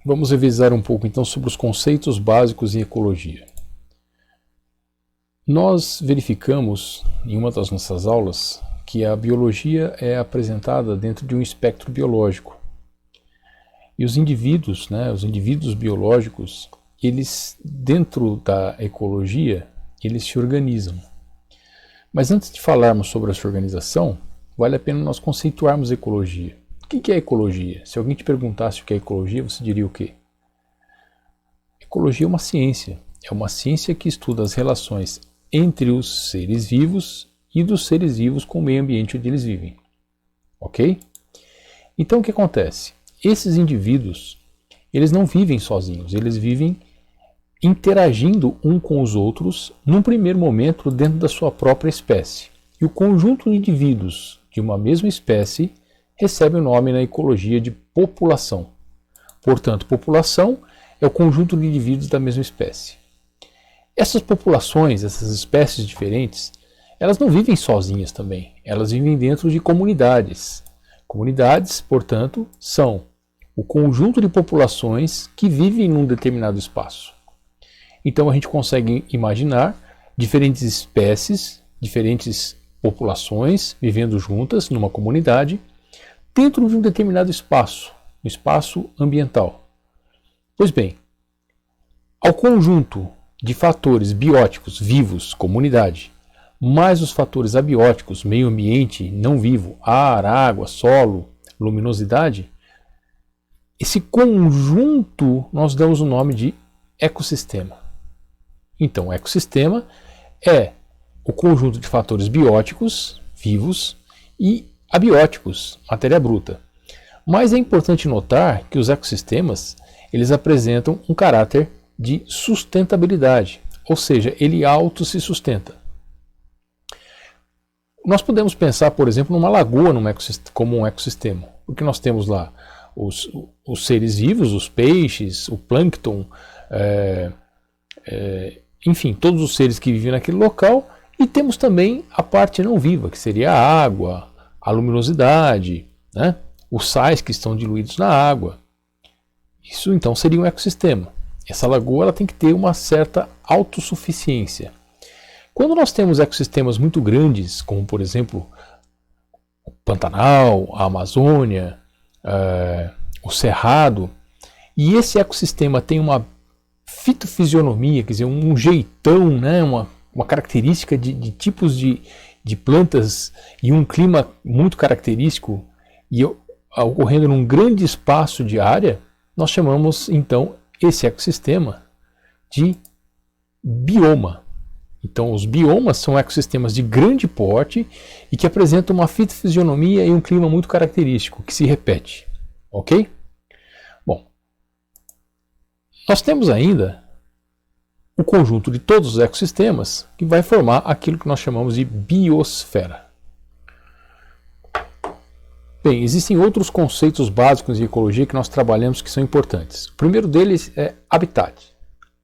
Vamos revisar um pouco então sobre os conceitos básicos em ecologia. Nós verificamos em uma das nossas aulas que a biologia é apresentada dentro de um espectro biológico. E os indivíduos biológicos, eles dentro da ecologia, eles se organizam. Mas antes de falarmos sobre essa organização, vale a pena nós conceituarmos ecologia. O que é ecologia? Se alguém te perguntasse o que é ecologia, você diria o quê? Ecologia é uma ciência. É uma ciência que estuda as relações entre os seres vivos e dos seres vivos com o meio ambiente onde eles vivem. Ok? Então o que acontece? Esses indivíduos, eles não vivem sozinhos, eles vivem interagindo um com os outros, num primeiro momento dentro da sua própria espécie. E o conjunto de indivíduos de uma mesma espécie recebe o nome na ecologia de população. Portanto, população é o conjunto de indivíduos da mesma espécie. Essas populações, essas espécies diferentes, elas não vivem sozinhas também, elas vivem dentro de comunidades. Comunidades, portanto, são o conjunto de populações que vivem num determinado espaço. Então a gente consegue imaginar diferentes espécies, diferentes populações vivendo juntas numa comunidade, dentro de um determinado espaço, um espaço ambiental. Pois bem, ao conjunto de fatores bióticos vivos, comunidade, mais os fatores abióticos, meio ambiente, não vivo, ar, água, solo, luminosidade, esse conjunto nós damos o nome de ecossistema. Então, o ecossistema é o conjunto de fatores bióticos, vivos, e abióticos, matéria bruta. Mas é importante notar que os ecossistemas, eles apresentam um caráter de sustentabilidade, ou seja, ele auto se sustenta. Nós podemos pensar, por exemplo, numa lagoa como um ecossistema, porque nós temos lá os seres vivos, os peixes, o plâncton, enfim, todos os seres que vivem naquele local, e temos também a parte não viva, que seria a água, a luminosidade, né? Os sais que estão diluídos na água. Isso então seria um ecossistema. Essa lagoa ela tem que ter uma certa autossuficiência. Quando nós temos ecossistemas muito grandes, como por exemplo o Pantanal, a Amazônia, o Cerrado, e esse ecossistema tem uma fitofisionomia, quer dizer, um jeitão, né? uma característica de tipos de plantas e um clima muito característico e ocorrendo num grande espaço de área, nós chamamos então esse ecossistema de bioma. Então os biomas são ecossistemas de grande porte e que apresentam uma fitofisionomia e um clima muito característico, que se repete. Ok? Bom, nós temos ainda o conjunto de todos os ecossistemas que vai formar aquilo que nós chamamos de biosfera. Bem, existem outros conceitos básicos de ecologia que nós trabalhamos que são importantes. O primeiro deles é habitat.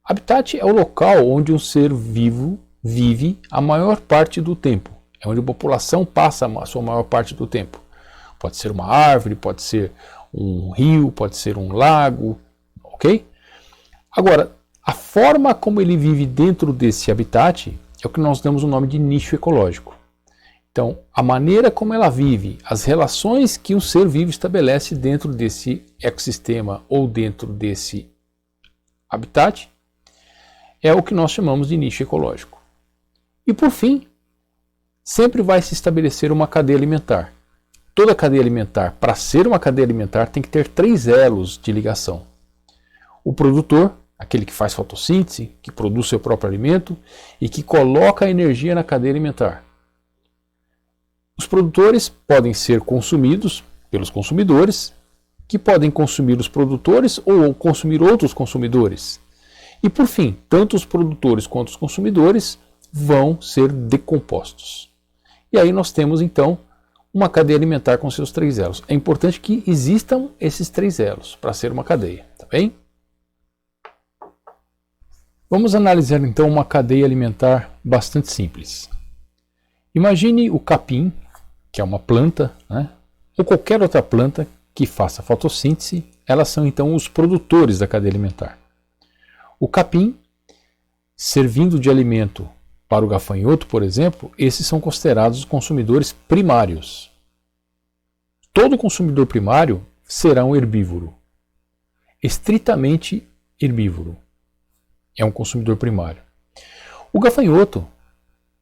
Habitat é o local onde um ser vivo vive a maior parte do tempo. É onde a população passa a sua maior parte do tempo. Pode ser uma árvore, pode ser um rio, pode ser um lago, ok? Agora, a forma como ele vive dentro desse habitat é o que nós damos o nome de nicho ecológico. Então, a maneira como ela vive, as relações que um ser vivo estabelece dentro desse ecossistema ou dentro desse habitat é o que nós chamamos de nicho ecológico. E por fim, sempre vai se estabelecer uma cadeia alimentar. Toda cadeia alimentar, para ser uma cadeia alimentar, tem que ter 3 elos de ligação. O produtor, aquele que faz fotossíntese, que produz seu próprio alimento e que coloca a energia na cadeia alimentar. Os produtores podem ser consumidos pelos consumidores, que podem consumir os produtores ou consumir outros consumidores. E por fim, tanto os produtores quanto os consumidores vão ser decompostos. E aí nós temos então uma cadeia alimentar com seus 3 elos. É importante que existam esses 3 elos para ser uma cadeia, tá bem? Vamos analisar então uma cadeia alimentar bastante simples. Imagine o capim, que é uma planta, né? Ou qualquer outra planta que faça fotossíntese, elas são então os produtores da cadeia alimentar. O capim, servindo de alimento para o gafanhoto, por exemplo, esses são considerados os consumidores primários. Todo consumidor primário será um herbívoro, estritamente herbívoro. É um consumidor primário. O gafanhoto,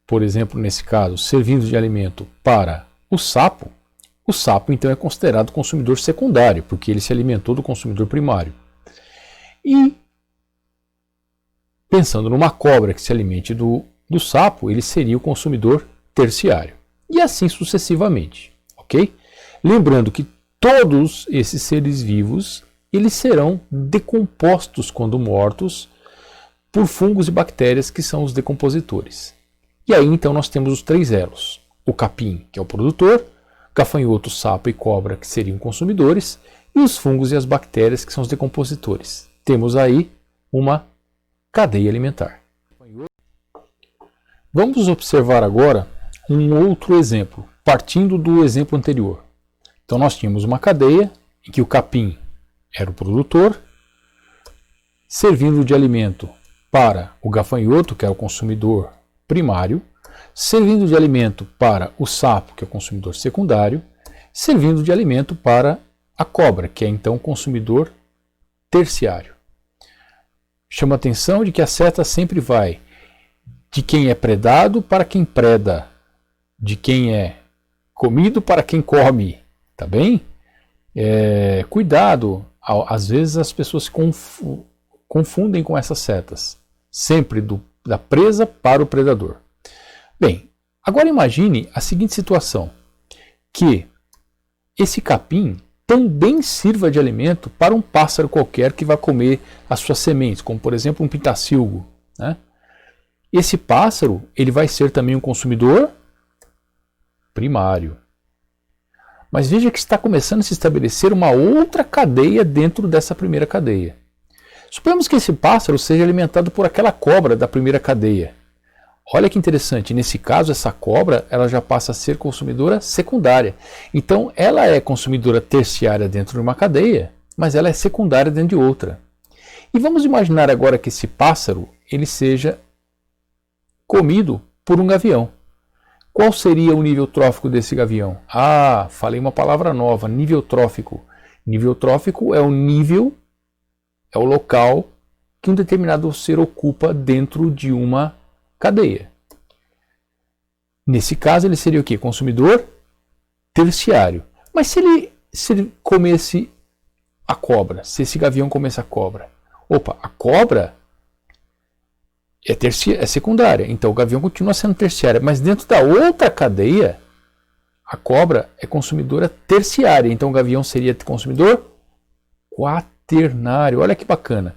por exemplo, nesse caso, servindo de alimento para o sapo então é considerado consumidor secundário, porque ele se alimentou do consumidor primário. E, pensando numa cobra que se alimente do sapo, ele seria o consumidor terciário. E assim sucessivamente, ok? Lembrando que todos esses seres vivos, eles serão decompostos quando mortos por fungos e bactérias que são os decompositores. E aí então nós temos os três elos. O capim, que é o produtor, gafanhoto, sapo e cobra, que seriam consumidores, e os fungos e as bactérias, que são os decompositores. Temos aí uma cadeia alimentar. Vamos observar agora um outro exemplo, partindo do exemplo anterior. Então nós tínhamos uma cadeia em que o capim era o produtor, servindo de alimento para o gafanhoto, que é o consumidor primário, servindo de alimento para o sapo, que é o consumidor secundário, servindo de alimento para a cobra, que é então o consumidor terciário. Chama a atenção de que a seta sempre vai de quem é predado para quem preda, de quem é comido para quem come, tá bem? Cuidado, às vezes as pessoas se confundem com essas setas, sempre da presa para o predador. Bem, agora imagine a seguinte situação, que esse capim também sirva de alimento para um pássaro qualquer que vai comer as suas sementes, como por exemplo um pintacilgo, né? Esse pássaro, ele vai ser também um consumidor primário. Mas veja que está começando a se estabelecer uma outra cadeia dentro dessa primeira cadeia. Suponhamos que esse pássaro seja alimentado por aquela cobra da primeira cadeia. Olha que interessante, nesse caso essa cobra ela já passa a ser consumidora secundária. Então ela é consumidora terciária dentro de uma cadeia, mas ela é secundária dentro de outra. E vamos imaginar agora que esse pássaro ele seja comido por um gavião. Qual seria o nível trófico desse gavião? Ah, falei uma palavra nova, nível trófico. Nível trófico é o nível, é o local que um determinado ser ocupa dentro de uma cadeia. Nesse caso ele seria o quê? Consumidor terciário. Mas se ele comesse a cobra, se esse gavião comesse a cobra, a cobra é secundária, então o gavião continua sendo terciária, mas dentro da outra cadeia, a cobra é consumidora terciária, então o gavião seria consumidor quaternário. Olha que bacana.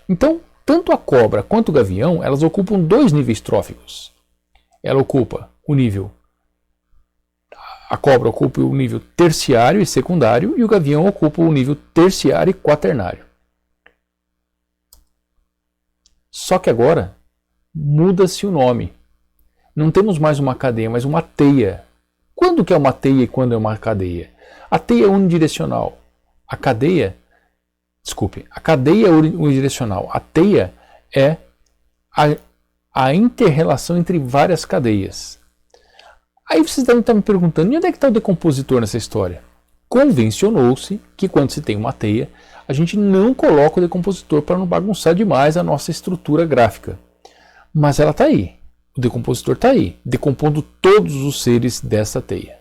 Então, tanto a cobra quanto o gavião, elas ocupam dois níveis tróficos. Ela ocupa o nível, a cobra ocupa o nível terciário e secundário, e o gavião ocupa o nível terciário e quaternário. Só que agora muda-se o nome. Não temos mais uma cadeia, mas uma teia. Quando que é uma teia e quando é uma cadeia? A teia é unidirecional. A cadeia é unidirecional. A teia é a inter-relação entre várias cadeias. Aí vocês devem estar me perguntando, e onde é que está o decompositor nessa história? Convencionou-se que quando se tem uma teia, a gente não coloca o decompositor para não bagunçar demais a nossa estrutura gráfica. Mas ela está aí. O decompositor está aí, decompondo todos os seres dessa teia.